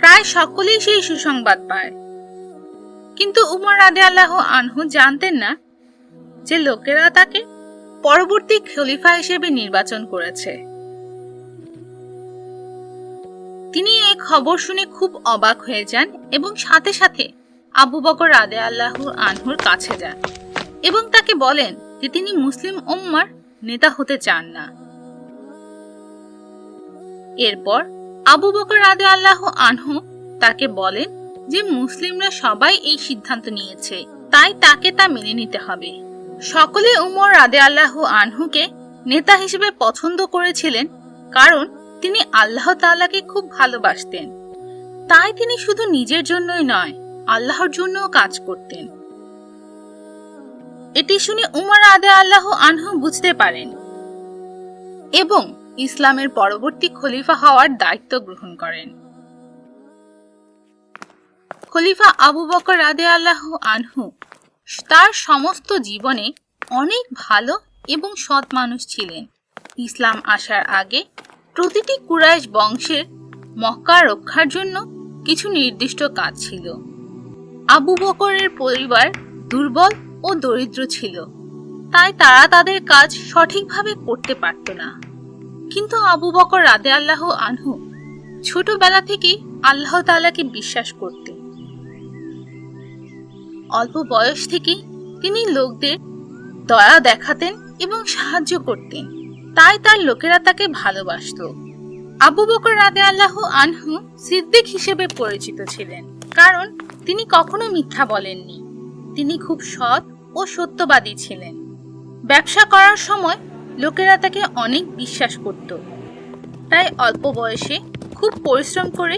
প্রায় সকলেই সেই সুসংবাদ পায়। কিন্তু উমর রাদিয়াল্লাহু আনহু জানতেন না যে লোকেরা তাকে পরবর্তী খলিফা হিসেবে নির্বাচন করেছে। তিনি এই খবর শুনে খুব অবাক হয়ে যান এবং সাথে সাথে আবু বকর রাদিয়াল্লাহু আনহুর কাছে যান এবং তাকে বলেন যে তিনি মুসলিম উম্মার নেতা হতে চান না। এরপর আবু বকর রাদিয়াল্লাহু আনহু তাকে বলেন যে মুসলিমরা সবাই এই সিদ্ধান্ত নিয়েছে, তাই তাকে তা মেনে নিতে হবে। সকলে উমর রাদিয়াল্লাহু আনহুকে নেতা হিসেবে পছন্দ করেছিলেন, কারণ তিনি আল্লাহ তাআলাকে খুব ভালোবাসতেন। তাই তিনি শুধু নিজের জন্যই নয়, আল্লাহর জন্যও কাজ করতেন। এটি শুনে উমর রাদিয়াল্লাহু আনহু বুঝতে পারেন এবং ইসলামের পরবর্তী খলিফা হওয়ার দায়িত্ব গ্রহণ করেন। খলিফা আবু বকর রাদিয়াল্লাহু আনহু তার সমস্ত জীবনে অনেক ভালো এবং সৎ মানুষ ছিলেন। ইসলাম আসার আগে প্রতিটি কুরাইশ বংশের মক্কা রক্ষার জন্য কিছু নির্দিষ্ট কাজ ছিল। আবু বকরের পরিবার দুর্বল ও দরিদ্র ছিল, তাই তারা তাদের কাজ সঠিকভাবে করতে পারত না। কিন্তু আবু বকর রাদিয়াল্লাহু আনহু ছোটবেলা থেকেই আল্লাহ তাআলাকে বিশ্বাস করতেন। অল্প বয়স থেকেই তিনি লোকদের দয়া দেখাতেন এবং সাহায্য করতেন, তাই তার লোকেরা তাকে ভালোবাসত। আবু বকর রাদিয়াল্লাহু আনহু সিদ্দিক হিসেবে পরিচিত ছিলেন, কারণ তিনি কখনো মিথ্যা বলেননি। তিনি খুব সৎ ও সত্যবাদী ছিলেন। ব্যবসা করার সময় লোকেরা তাকে অনেক বিশ্বাস করত, তাই অল্প বয়সে খুব পরিশ্রম করে